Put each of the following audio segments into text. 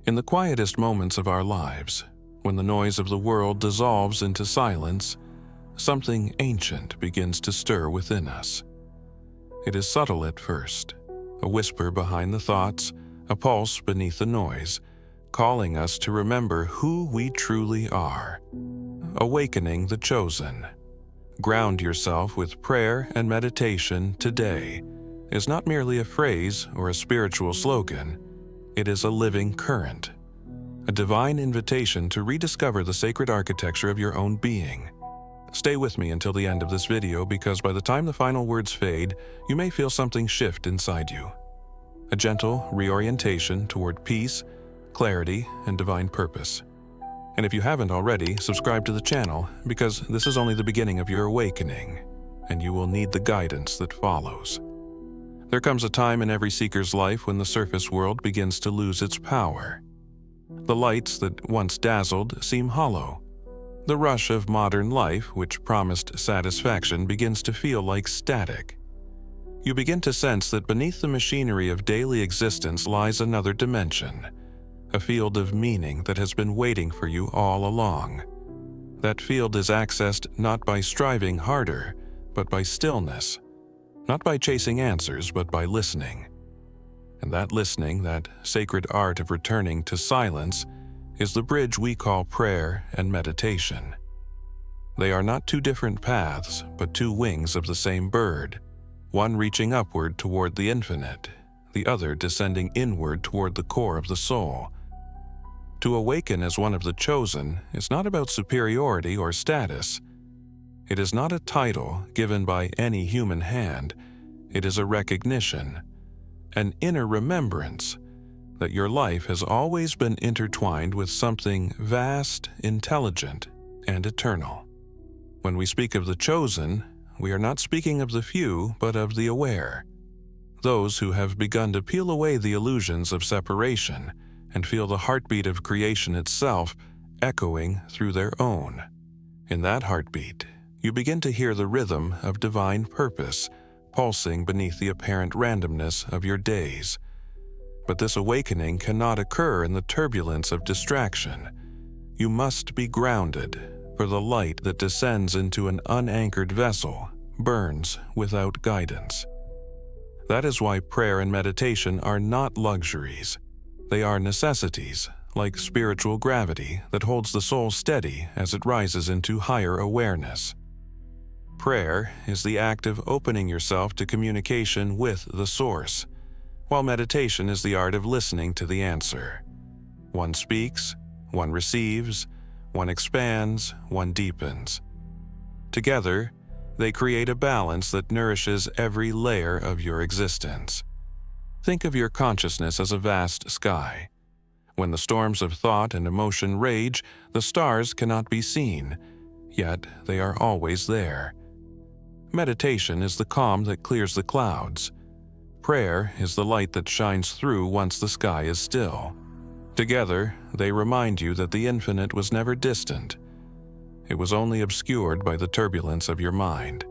In the quietest moments of our lives, when the noise of the world dissolves into silence, something ancient begins to stir within us. It is subtle at first, a whisper behind the thoughts, a pulse beneath the noise, calling us to remember who we truly are. Awakening the chosen. Ground yourself with prayer and meditation today is not merely a phrase or a spiritual slogan. It is a living current, a divine invitation to rediscover the sacred architecture of your own being. Stay with me until the end of this video, because by the time the final words fade, you may feel something shift inside you. A gentle reorientation toward peace, clarity, and divine purpose. And if you haven't already, subscribe to the channel, because this is only the beginning of your awakening, and you will need the guidance that follows. There comes a time in every seeker's life when the surface world begins to lose its power. The lights that once dazzled seem hollow. The rush of modern life, which promised satisfaction, begins to feel like static. You begin to sense that beneath the machinery of daily existence lies another dimension, a field of meaning that has been waiting for you all along. That field is accessed not by striving harder, but by stillness. Not by chasing answers, but by listening. And that listening, that sacred art of returning to silence, is the bridge we call prayer and meditation. They are not two different paths, but two wings of the same bird, one reaching upward toward the infinite, the other descending inward toward the core of the soul. To awaken as one of the chosen is not about superiority or status. It is not a title given by any human hand. It is a recognition, an inner remembrance that your life has always been intertwined with something vast, intelligent, and eternal. When we speak of the chosen, we are not speaking of the few, but of the aware. Those who have begun to peel away the illusions of separation and feel the heartbeat of creation itself echoing through their own. In that heartbeat, you begin to hear the rhythm of divine purpose pulsing beneath the apparent randomness of your days. But this awakening cannot occur in the turbulence of distraction. You must be grounded, for the light that descends into an unanchored vessel burns without guidance. That is why prayer and meditation are not luxuries. They are necessities, like spiritual gravity that holds the soul steady as it rises into higher awareness. Prayer is the act of opening yourself to communication with the source, while meditation is the art of listening to the answer. One speaks, one receives, one expands, one deepens. Together, they create a balance that nourishes every layer of your existence. Think of your consciousness as a vast sky. When the storms of thought and emotion rage, the stars cannot be seen, yet they are always there. Meditation is the calm that clears the clouds. Prayer is the light that shines through once the sky is still. Together, they remind you that the infinite was never distant. It was only obscured by the turbulence of your mind.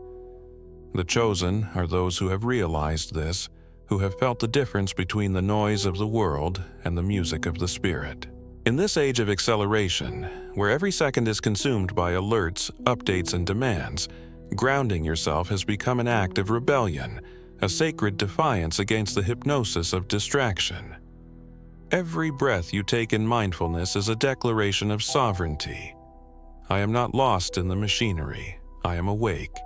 The chosen are those who have realized this, who have felt the difference between the noise of the world and the music of the spirit. In this age of acceleration, where every second is consumed by alerts, updates, and demands, grounding yourself has become an act of rebellion, a sacred defiance against the hypnosis of distraction. Every breath you take in mindfulness is a declaration of sovereignty. I am not lost in the machinery. I am awake.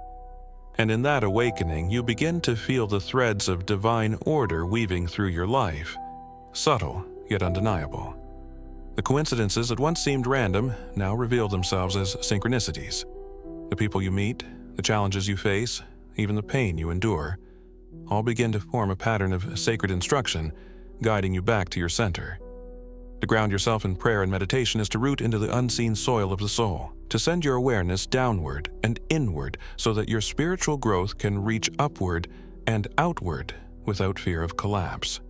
And in that awakening, you begin to feel the threads of divine order weaving through your life, subtle yet undeniable. The coincidences that once seemed random now reveal themselves as synchronicities. The people you meet, the challenges you face, even the pain you endure, all begin to form a pattern of sacred instruction, guiding you back to your center. To ground yourself in prayer and meditation is to root into the unseen soil of the soul, to send your awareness downward and inward so that your spiritual growth can reach upward and outward without fear of collapse.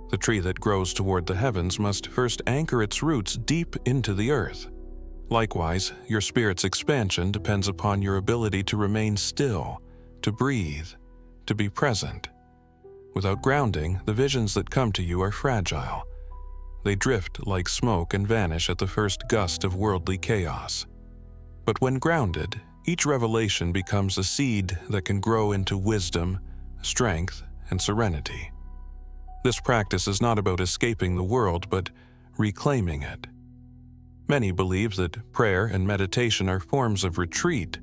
The tree that grows toward the heavens must first anchor its roots deep into the earth. Likewise, your spirit's expansion depends upon your ability to remain still, to breathe, to be present. Without grounding, the visions that come to you are fragile. they drift like smoke and vanish at the first gust of worldly chaos. But when grounded, each revelation becomes a seed that can grow into wisdom, strength, and serenity. This practice is not about escaping the world, but reclaiming it. Many believe that prayer and meditation are forms of retreat,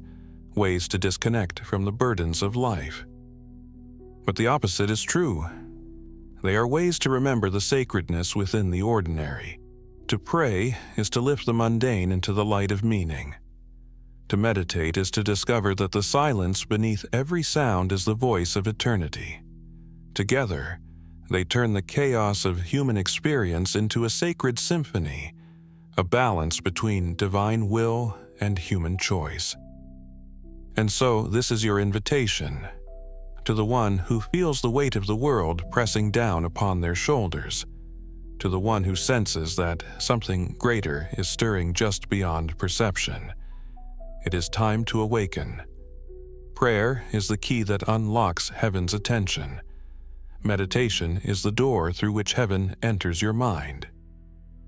ways to disconnect from the burdens of life. But the opposite is true. They are ways to remember the sacredness within the ordinary. To pray is to lift the mundane into the light of meaning. To meditate is to discover that the silence beneath every sound is the voice of eternity. Together, they turn the chaos of human experience into a sacred symphony, a balance between divine will and human choice. And so, this is your invitation to the one who feels the weight of the world pressing down upon their shoulders, to the one who senses that something greater is stirring just beyond perception. It is time to awaken. Prayer is the key that unlocks heaven's attention. Meditation is the door through which heaven enters your mind.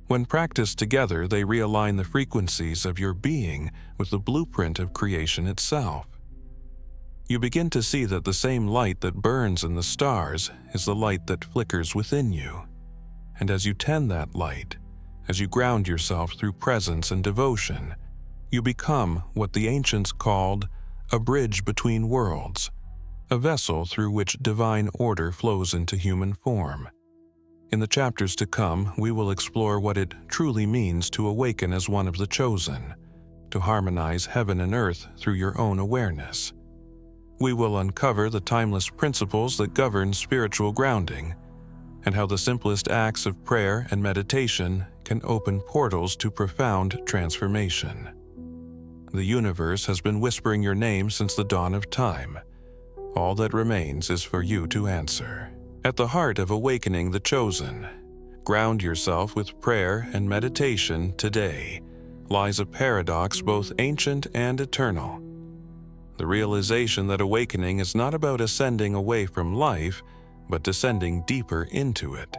When practiced together, they realign the frequencies of your being with the blueprint of creation itself. You begin to see that the same light that burns in the stars is the light that flickers within you. And as you tend that light, as you ground yourself through presence and devotion, you become what the ancients called a bridge between worlds, a vessel through which divine order flows into human form. In the chapters to come, we will explore what it truly means to awaken as one of the chosen, to harmonize heaven and earth through your own awareness. We will uncover the timeless principles that govern spiritual grounding, and how the simplest acts of prayer and meditation can open portals to profound transformation. The universe has been whispering your name since the dawn of time. All that remains is for you to answer. At the heart of awakening the chosen, ground yourself with prayer and meditation today, lies a paradox both ancient and eternal. The realization that awakening is not about ascending away from life, but descending deeper into it.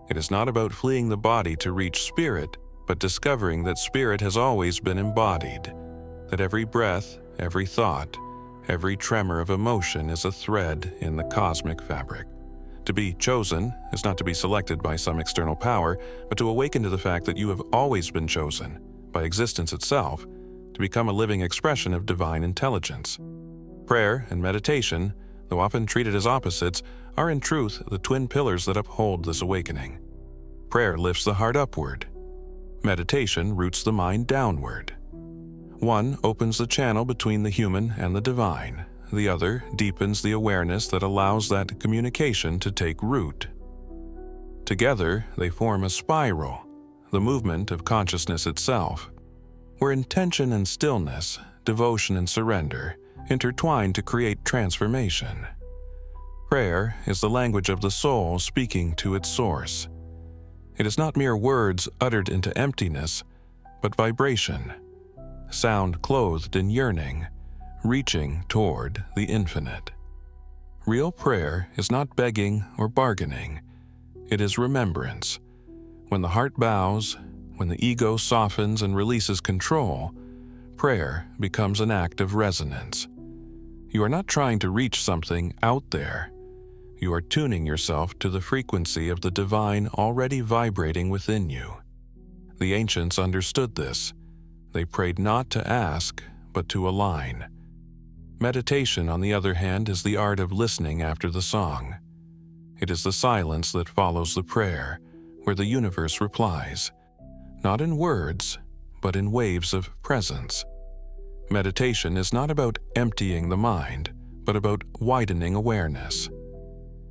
It is not about fleeing the body to reach spirit, but discovering that spirit has always been embodied, that every breath, every thought, every tremor of emotion is a thread in the cosmic fabric. To be chosen is not to be selected by some external power, but to awaken to the fact that you have always been chosen, by existence itself, to become a living expression of divine intelligence. Prayer and meditation, though often treated as opposites, are in truth the twin pillars that uphold this awakening. Prayer lifts the heart upward. Meditation roots the mind downward. One opens the channel between the human and the divine. The other deepens the awareness that allows that communication to take root. Together, they form a spiral, the movement of consciousness itself, where intention and stillness, devotion and surrender intertwine to create transformation. Prayer is the language of the soul speaking to its source. It is not mere words uttered into emptiness, but vibration, sound clothed in yearning, reaching toward the infinite. Real prayer is not begging or bargaining. It is remembrance. When the heart bows, when the ego softens and releases control, prayer becomes an act of resonance. You are not trying to reach something out there. You are tuning yourself to the frequency of the divine already vibrating within you. The ancients understood this. They prayed not to ask, but to align. Meditation, on the other hand, is the art of listening after the song. It is the silence that follows the prayer, where the universe replies, not in words, but in waves of presence. Meditation is not about emptying the mind, but about widening awareness.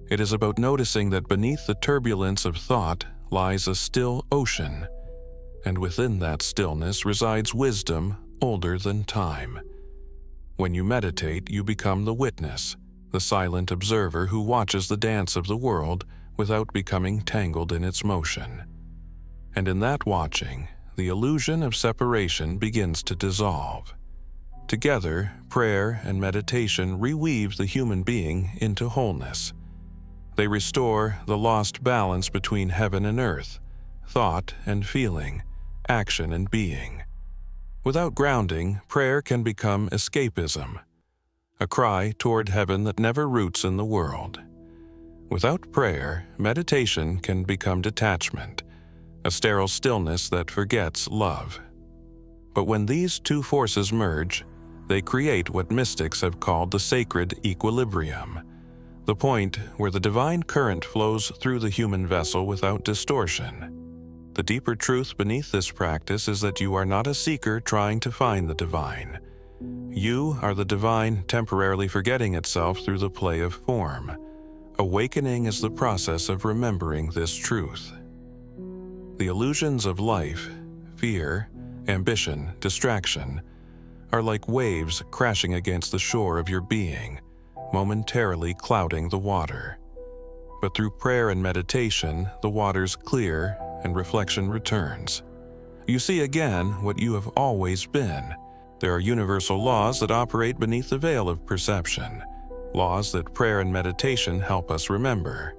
It is about noticing that beneath the turbulence of thought lies a still ocean, and within that stillness resides wisdom older than time. When you meditate, you become the witness, the silent observer who watches the dance of the world without becoming tangled in its motion. And in that watching, the illusion of separation begins to dissolve. Together, prayer and meditation reweave the human being into wholeness. They restore the lost balance between heaven and earth, thought and feeling, action and being. Without grounding, prayer can become escapism, a cry toward heaven that never roots in the world. Without prayer, meditation can become detachment, a sterile stillness that forgets love. But when these two forces merge, they create what mystics have called the sacred equilibrium, the point where the divine current flows through the human vessel without distortion. The deeper truth beneath this practice is that you are not a seeker trying to find the divine. You are the divine temporarily forgetting itself through the play of form. Awakening is the process of remembering this truth. The illusions of life, fear, ambition, distraction, are like waves crashing against the shore of your being, momentarily clouding the water. But through prayer and meditation, the waters clear and reflection returns. You see again what you have always been. There are universal laws that operate beneath the veil of perception, laws that prayer and meditation help us remember.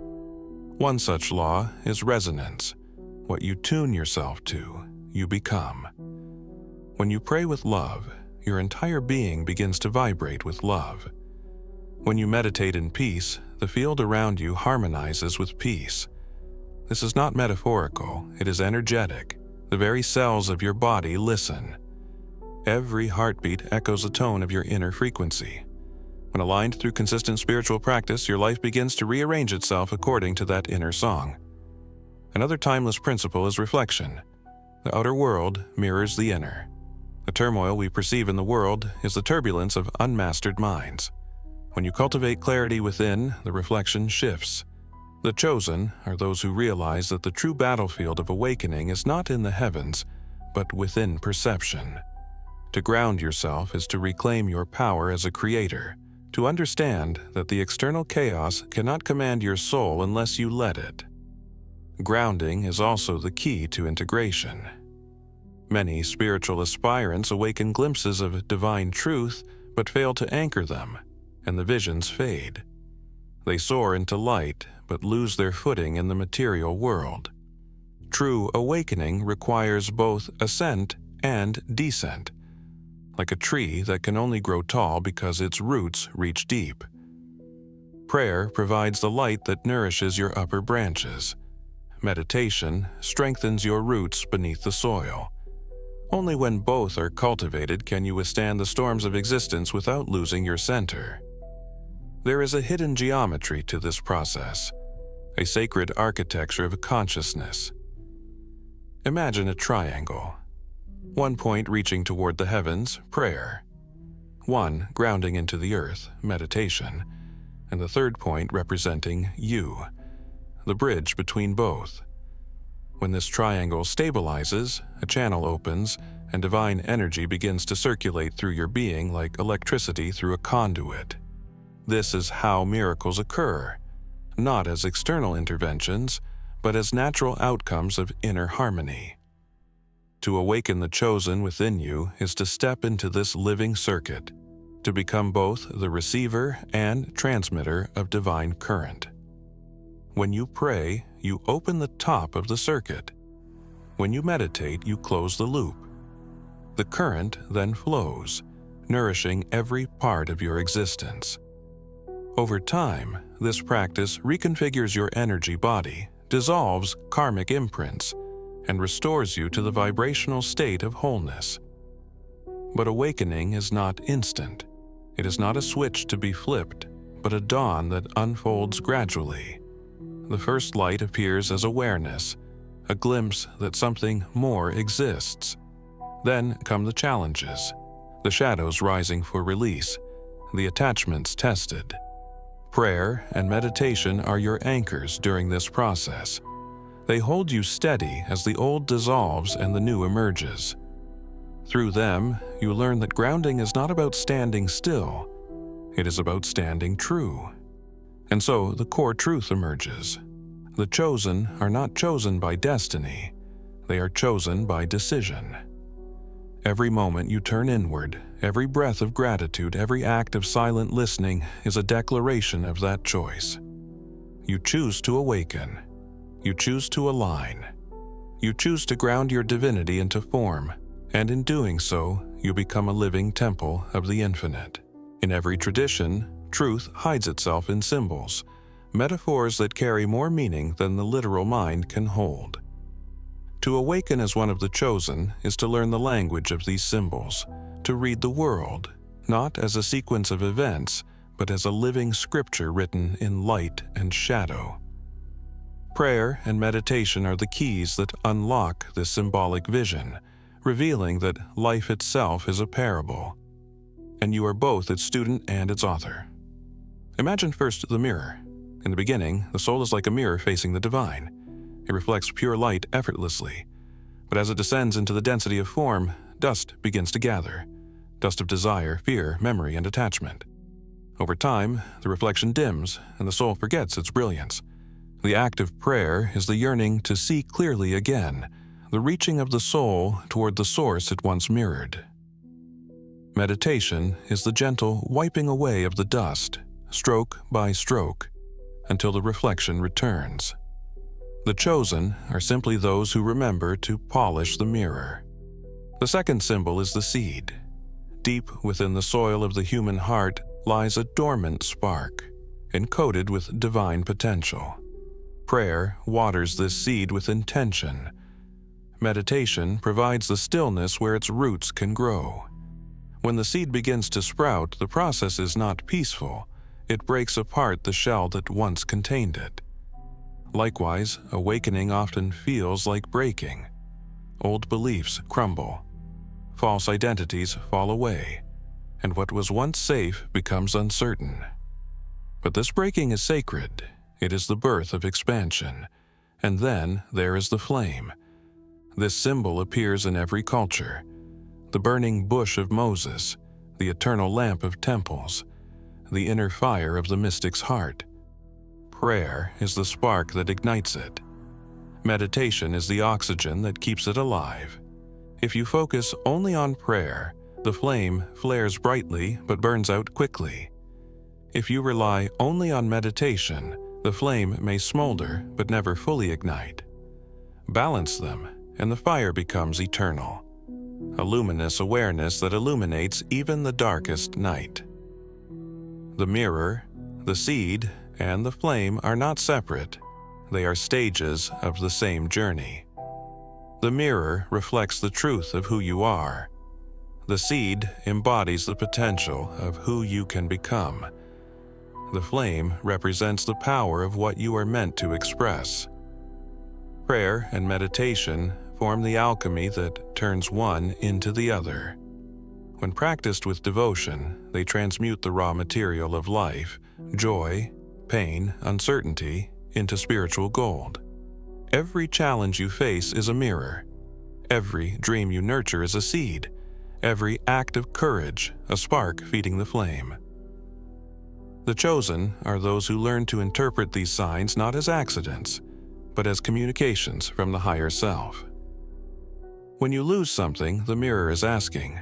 One such law is resonance. What you tune yourself to, you become. When you pray with love, your entire being begins to vibrate with love. When you meditate in peace, the field around you harmonizes with peace. This is not metaphorical, it is energetic. The very cells of your body listen. Every heartbeat echoes a tone of your inner frequency. When aligned through consistent spiritual practice, your life begins to rearrange itself according to that inner song. Another timeless principle is reflection. The outer world mirrors the inner. The turmoil we perceive in the world is the turbulence of unmastered minds. When you cultivate clarity within, the reflection shifts. The chosen are those who realize that the true battlefield of awakening is not in the heavens, but within perception. To ground yourself is to reclaim your power as a creator, to understand that the external chaos cannot command your soul unless you let it. Grounding is also the key to integration. Many spiritual aspirants awaken glimpses of divine truth but fail to anchor them, and the visions fade. They soar into light but lose their footing in the material world. True awakening requires both ascent and descent, like a tree that can only grow tall because its roots reach deep. Prayer provides the light that nourishes your upper branches. Meditation strengthens your roots beneath the soil. Only when both are cultivated can you withstand the storms of existence without losing your center. There is a hidden geometry to this process, a sacred architecture of consciousness. Imagine a triangle. One point reaching toward the heavens, prayer. One grounding into the earth, meditation. And the third point representing you, the bridge between both. When this triangle stabilizes, a channel opens, and divine energy begins to circulate through your being like electricity through a conduit. This is how miracles occur, not as external interventions, but as natural outcomes of inner harmony. To awaken the chosen within you is to step into this living circuit, to become both the receiver and transmitter of divine current. When you pray, you open the top of the circuit. When you meditate, you close the loop. The current then flows, nourishing every part of your existence. Over time, this practice reconfigures your energy body, dissolves karmic imprints, and restores you to the vibrational state of wholeness. But awakening is not instant. It is not a switch to be flipped, but a dawn that unfolds gradually. The first light appears as awareness, a glimpse that something more exists. Then come the challenges, the shadows rising for release, the attachments tested. Prayer and meditation are your anchors during this process. They hold you steady as the old dissolves and the new emerges. Through them, you learn that grounding is not about standing still. It is about standing true. And so the core truth emerges. The chosen are not chosen by destiny. They are chosen by decision. Every moment you turn inward, every breath of gratitude, every act of silent listening is a declaration of that choice. You choose to awaken. You choose to align. You choose to ground your divinity into form, and in doing so, you become a living temple of the infinite. In every tradition, truth hides itself in symbols, metaphors that carry more meaning than the literal mind can hold. To awaken as one of the chosen is to learn the language of these symbols, to read the world, not as a sequence of events, but as a living scripture written in light and shadow. Prayer and meditation are the keys that unlock this symbolic vision, revealing that life itself is a parable, and you are both its student and its author. Imagine first the mirror. In the beginning, the soul is like a mirror facing the divine. It reflects pure light effortlessly, but as it descends into the density of form, dust begins to gather, dust of desire, fear, memory, and attachment. Over time, the reflection dims, and the soul forgets its brilliance. The act of prayer is the yearning to see clearly again, the reaching of the soul toward the source it once mirrored. Meditation is the gentle wiping away of the dust, stroke by stroke, until the reflection returns. The chosen are simply those who remember to polish the mirror. The second symbol is the seed. Deep within the soil of the human heart lies a dormant spark, encoded with divine potential. Prayer waters this seed with intention. Meditation provides the stillness where its roots can grow. When the seed begins to sprout, the process is not peaceful. It breaks apart the shell that once contained it. Likewise, awakening often feels like breaking. Old beliefs crumble. False identities fall away, and what was once safe becomes uncertain. But this breaking is sacred. It is the birth of expansion. And then there is the flame. This symbol appears in every culture. The burning bush of Moses, the eternal lamp of temples, the inner fire of the mystic's heart. Prayer is the spark that ignites it. Meditation is the oxygen that keeps it alive. If you focus only on prayer, the flame flares brightly but burns out quickly. If you rely only on meditation, the flame may smolder but never fully ignite. Balance them, and the fire becomes eternal, a luminous awareness that illuminates even the darkest night. The mirror, the seed, and the flame are not separate. They are stages of the same journey. The mirror reflects the truth of who you are. The seed embodies the potential of who you can become. The flame represents the power of what you are meant to express. Prayer and meditation form the alchemy that turns one into the other. When practiced with devotion, they transmute the raw material of life, joy, pain, uncertainty, into spiritual gold. Every challenge you face is a mirror. Every dream you nurture is a seed. Every act of courage, a spark feeding the flame. The chosen are those who learn to interpret these signs not as accidents, but as communications from the higher self. When you lose something, the mirror is asking,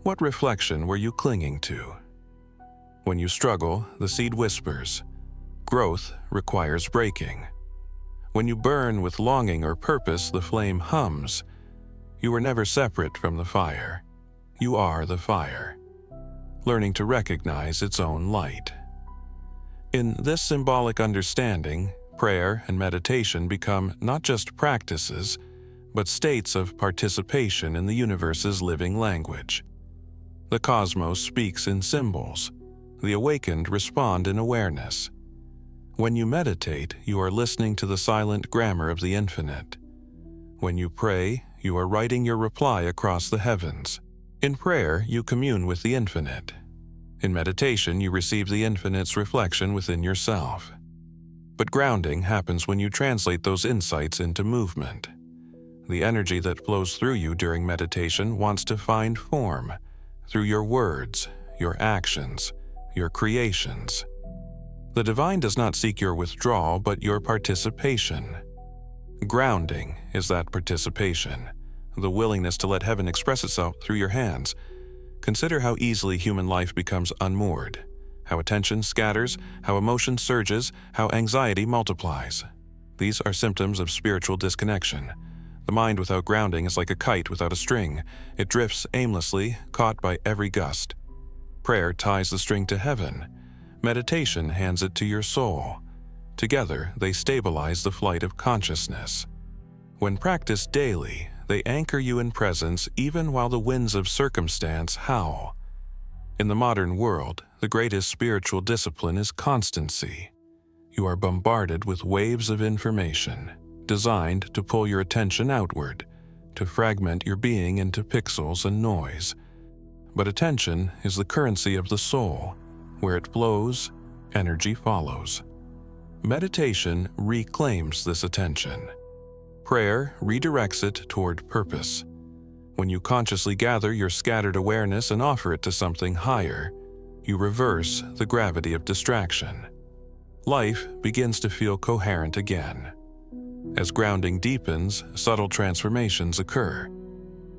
"What reflection were you clinging to?" When you struggle, the seed whispers, "Growth requires breaking." When you burn with longing or purpose, the flame hums, "You were never separate from the fire. You are the fire," learning to recognize its own light. In this symbolic understanding, prayer and meditation become not just practices, but states of participation in the universe's living language. The cosmos speaks in symbols. The awakened respond in awareness. When you meditate, you are listening to the silent grammar of the infinite. When you pray, you are writing your reply across the heavens. In prayer, you commune with the infinite. In meditation, you receive the infinite's reflection within yourself. But grounding happens when you translate those insights into movement. The energy that flows through you during meditation wants to find form through your words, your actions, your creations. The divine does not seek your withdrawal, but your participation. Grounding is that participation, the willingness to let heaven express itself through your hands. Consider how easily human life becomes unmoored, how attention scatters, how emotion surges, how anxiety multiplies. These are symptoms of spiritual disconnection. The mind without grounding is like a kite without a string. It drifts aimlessly, caught by every gust. Prayer ties the string to heaven. Meditation hands it to your soul. Together, they stabilize the flight of consciousness. When practiced daily, they anchor you in presence even while the winds of circumstance howl. In the modern world, the greatest spiritual discipline is constancy. You are bombarded with waves of information, designed to pull your attention outward, to fragment your being into pixels and noise. But attention is the currency of the soul. Where it flows, energy follows. Meditation reclaims this attention. Prayer redirects it toward purpose. When you consciously gather your scattered awareness and offer it to something higher, you reverse the gravity of distraction. Life begins to feel coherent again. As grounding deepens, subtle transformations occur.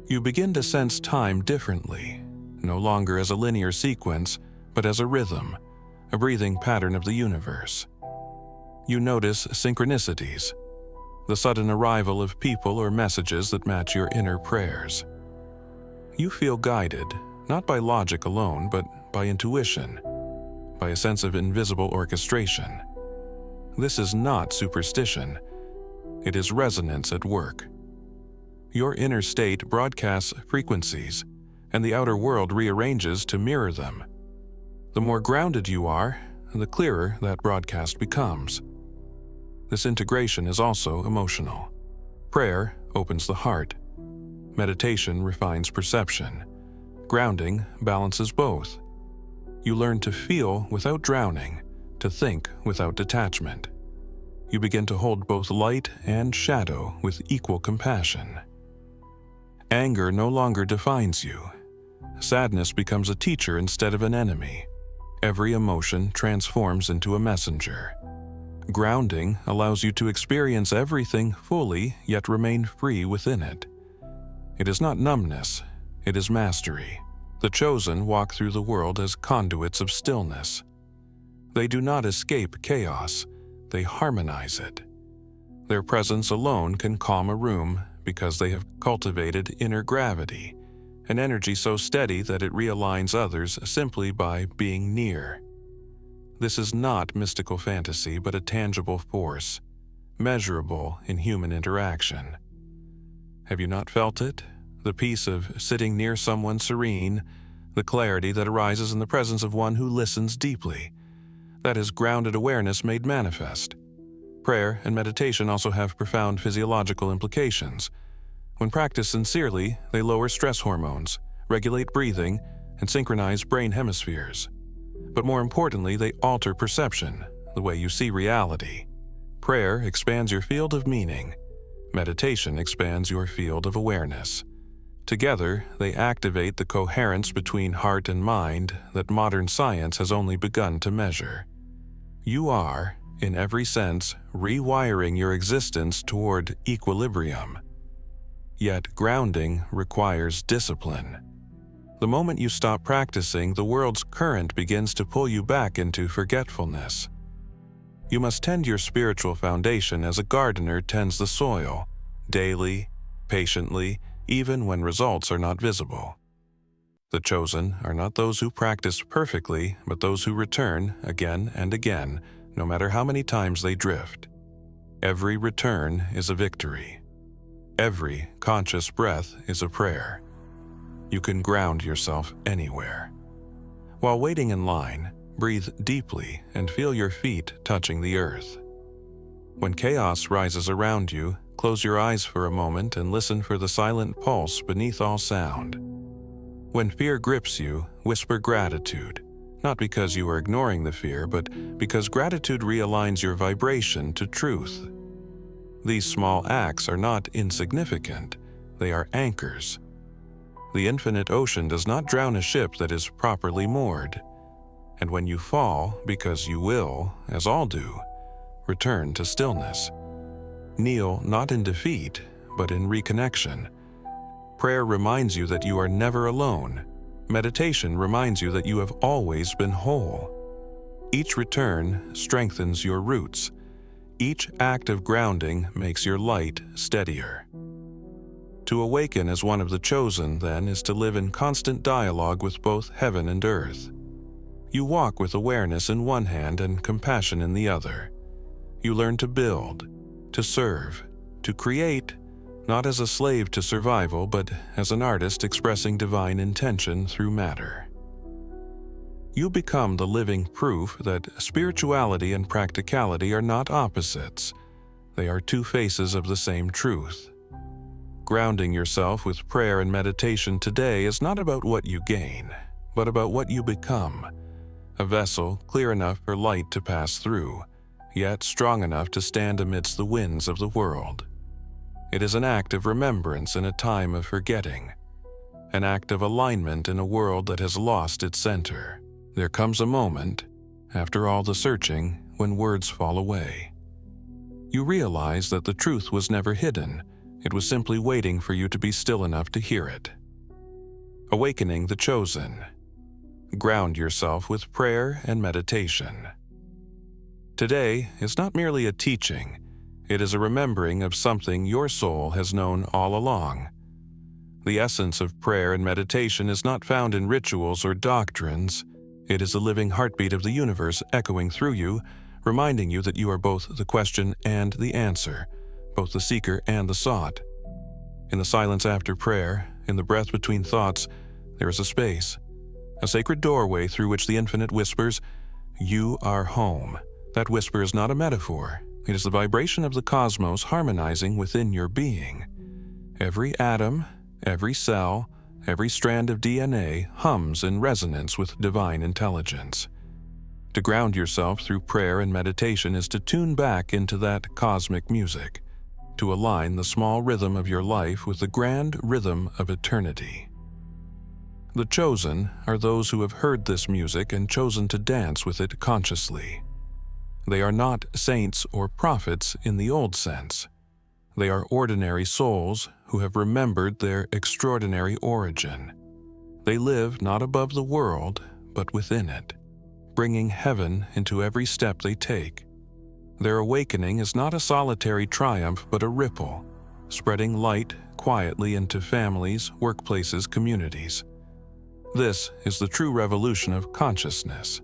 You begin to sense time differently, no longer as a linear sequence, but as a rhythm, a breathing pattern of the universe. You notice synchronicities, the sudden arrival of people or messages that match your inner prayers. You feel guided, not by logic alone, but by intuition, by a sense of invisible orchestration. This is not superstition. It is resonance at work. Your inner state broadcasts frequencies, and the outer world rearranges to mirror them. The more grounded you are, the clearer that broadcast becomes. This integration is also emotional. Prayer opens the heart. Meditation refines perception. Grounding balances both. You learn to feel without drowning, to think without detachment. You begin to hold both light and shadow with equal compassion. Anger no longer defines you. Sadness becomes a teacher instead of an enemy. Every emotion transforms into a messenger. Grounding allows you to experience everything fully, yet remain free within it. It is not numbness, it is mastery. The chosen walk through the world as conduits of stillness. They do not escape chaos, they harmonize it. Their presence alone can calm a room because they have cultivated inner gravity, an energy so steady that it realigns others simply by being near. This is not mystical fantasy, but a tangible force, measurable in human interaction. Have you not felt it? The peace of sitting near someone serene, the clarity that arises in the presence of one who listens deeply. That is grounded awareness made manifest. Prayer and meditation also have profound physiological implications. When practiced sincerely, they lower stress hormones, regulate breathing, and synchronize brain hemispheres. But more importantly, they alter perception, the way you see reality. Prayer expands your field of meaning. Meditation expands your field of awareness. Together, they activate the coherence between heart and mind that modern science has only begun to measure. You are, in every sense, rewiring your existence toward equilibrium. Yet grounding requires discipline. The moment you stop practicing, the world's current begins to pull you back into forgetfulness. You must tend your spiritual foundation as a gardener tends the soil, daily, patiently, even when results are not visible. The chosen are not those who practice perfectly, but those who return again and again, no matter how many times they drift. Every return is a victory. Every conscious breath is a prayer. You can ground yourself anywhere. While waiting in line, breathe deeply and feel your feet touching the earth. When chaos rises around you, close your eyes for a moment and listen for the silent pulse beneath all sound. When fear grips you, whisper gratitude, not because you are ignoring the fear, but because gratitude realigns your vibration to truth. These small acts are not insignificant, they are anchors. The infinite ocean does not drown a ship that is properly moored. And when you fall, because you will, as all do, return to stillness. Kneel not in defeat, but in reconnection. Prayer reminds you that you are never alone. Meditation reminds you that you have always been whole. Each return strengthens your roots. Each act of grounding makes your light steadier. To awaken as one of the chosen, then, is to live in constant dialogue with both heaven and earth. You walk with awareness in one hand and compassion in the other. You learn to build, to serve, to create, not as a slave to survival, but as an artist expressing divine intention through matter. You become the living proof that spirituality and practicality are not opposites. They are two faces of the same truth. Grounding yourself with prayer and meditation today is not about what you gain, but about what you become. A vessel clear enough for light to pass through, yet strong enough to stand amidst the winds of the world. It is an act of remembrance in a time of forgetting, an act of alignment in a world that has lost its center. There comes a moment, after all the searching, when words fall away. You realize that the truth was never hidden. It was simply waiting for you to be still enough to hear it. Awakening the chosen. Ground yourself with prayer and meditation. Today is not merely a teaching, it is a remembering of something your soul has known all along. The essence of prayer and meditation is not found in rituals or doctrines. It is a living heartbeat of the universe echoing through you, reminding you that you are both the question and the answer, both the seeker and the sought. In the silence after prayer, in the breath between thoughts, there is a space, a sacred doorway through which the infinite whispers, "You are home." That whisper is not a metaphor. It is the vibration of the cosmos harmonizing within your being. Every atom, every cell, every strand of DNA hums in resonance with divine intelligence. To ground yourself through prayer and meditation is to tune back into that cosmic music, to align the small rhythm of your life with the grand rhythm of eternity. The chosen are those who have heard this music and chosen to dance with it consciously. They are not saints or prophets in the old sense. They are ordinary souls who have remembered their extraordinary origin. They live not above the world, but within it, bringing heaven into every step they take. Their awakening is not a solitary triumph, but a ripple, spreading light quietly into families, workplaces, communities. This is the true revolution of consciousness,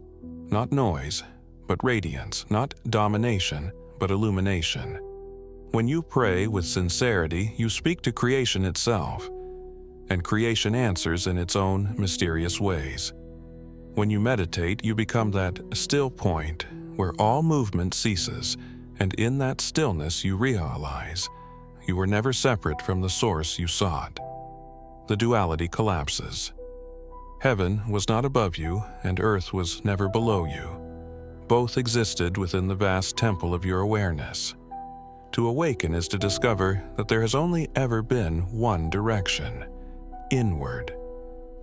not noise, but radiance, not domination, but illumination. When you pray with sincerity, you speak to creation itself, and creation answers in its own mysterious ways. When you meditate, you become that still point where all movement ceases, and in that stillness you realize you were never separate from the source you sought. The duality collapses. Heaven was not above you, and earth was never below you. Both existed within the vast temple of your awareness. To awaken is to discover that there has only ever been one direction, inward.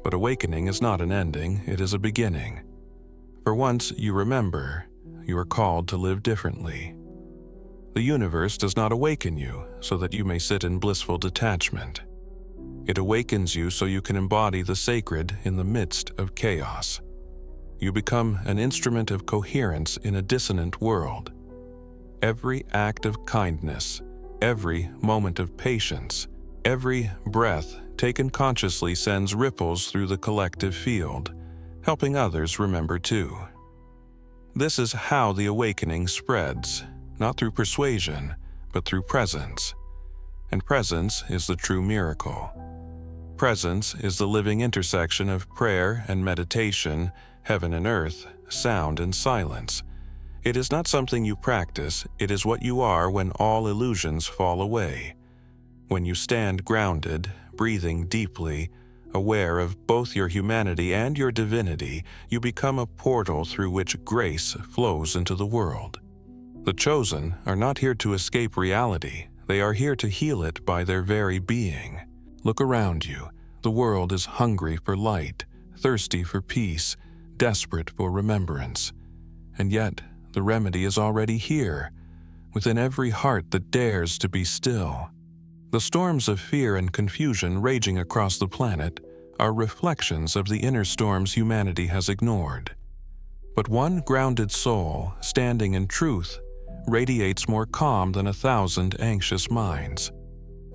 But awakening is not an ending, it is a beginning. For once you remember, you are called to live differently. The universe does not awaken you so that you may sit in blissful detachment. It awakens you so you can embody the sacred in the midst of chaos. You become an instrument of coherence in a dissonant world. Every act of kindness, every moment of patience, every breath taken consciously sends ripples through the collective field, helping others remember too. This is how the awakening spreads, not through persuasion, but through presence. And presence is the true miracle. Presence is the living intersection of prayer and meditation, heaven and earth, sound and silence. It is not something you practice, it is what you are when all illusions fall away. When you stand grounded, breathing deeply, aware of both your humanity and your divinity, you become a portal through which grace flows into the world. The chosen are not here to escape reality, they are here to heal it by their very being. Look around you. The world is hungry for light, thirsty for peace, desperate for remembrance. And yet, the remedy is already here, within every heart that dares to be still. The storms of fear and confusion raging across the planet are reflections of the inner storms humanity has ignored. But one grounded soul, standing in truth, radiates more calm than 1,000 anxious minds.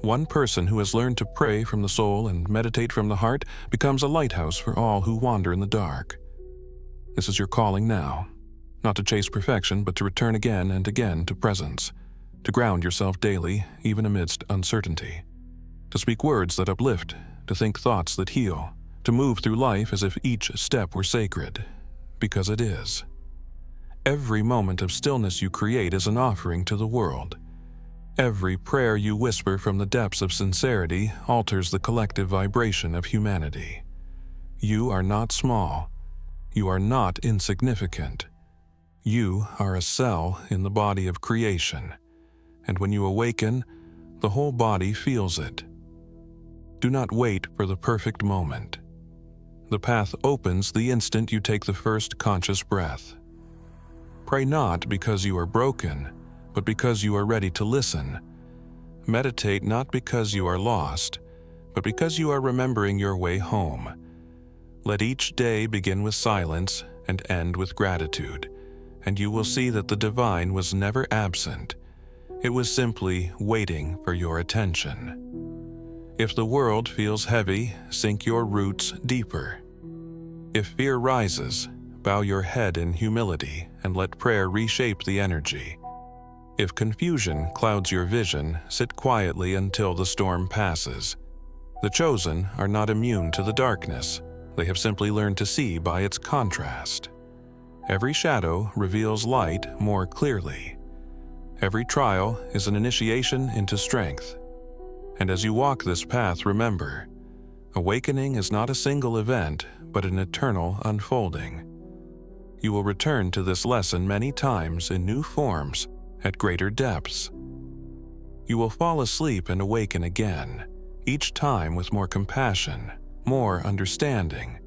One person who has learned to pray from the soul and meditate from the heart becomes a lighthouse for all who wander in the dark. This is your calling now, not to chase perfection, but to return again and again to presence, to ground yourself daily, even amidst uncertainty, to speak words that uplift, to think thoughts that heal, to move through life as if each step were sacred, because it is. Every moment of stillness you create is an offering to the world. Every prayer you whisper from the depths of sincerity alters the collective vibration of humanity. You are not small. You are not insignificant. You are a cell in the body of creation, and when you awaken, the whole body feels it. Do not wait for the perfect moment. The path opens the instant you take the first conscious breath. Pray not because you are broken, but because you are ready to listen. Meditate not because you are lost, but because you are remembering your way home. Let each day begin with silence and end with gratitude, and you will see that the divine was never absent. It was simply waiting for your attention. If the world feels heavy, sink your roots deeper. If fear rises, bow your head in humility and let prayer reshape the energy. If confusion clouds your vision, sit quietly until the storm passes. The chosen are not immune to the darkness. They have simply learned to see by its contrast. Every shadow reveals light more clearly. Every trial is an initiation into strength. And as you walk this path, remember, awakening is not a single event, but an eternal unfolding. You will return to this lesson many times in new forms, at greater depths. You will fall asleep and awaken again, each time with more compassion, more understanding.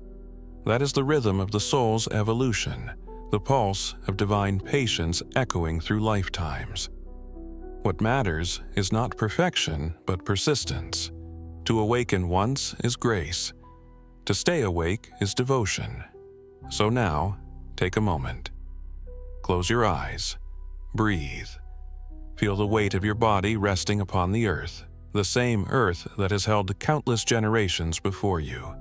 That is the rhythm of the soul's evolution, the pulse of divine patience echoing through lifetimes. What matters is not perfection, but persistence. To awaken once is grace. To stay awake is devotion. So now, take a moment. Close your eyes. Breathe. Feel the weight of your body resting upon the earth, the same earth that has held countless generations before you.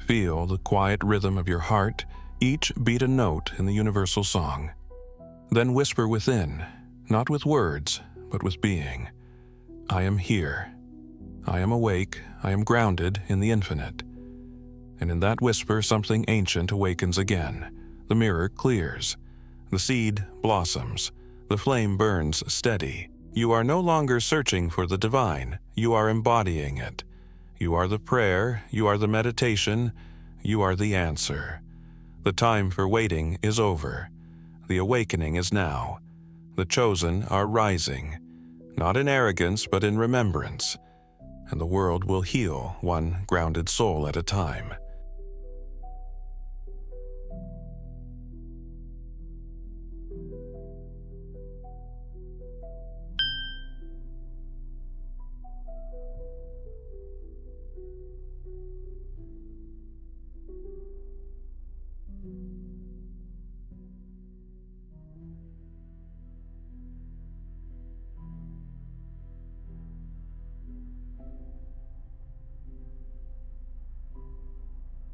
Feel the quiet rhythm of your heart, each beat a note in the universal song. Then whisper within, not with words, but with being. I am here. I am awake. I am grounded in the infinite. And in that whisper, something ancient awakens again. The mirror clears. The seed blossoms. The flame burns steady. You are no longer searching for the divine. You are embodying it. You are the prayer. You are the meditation. You are the answer. The time for waiting is over. The awakening is now. The chosen are rising, not in arrogance but in remembrance, and the world will heal one grounded soul at a time.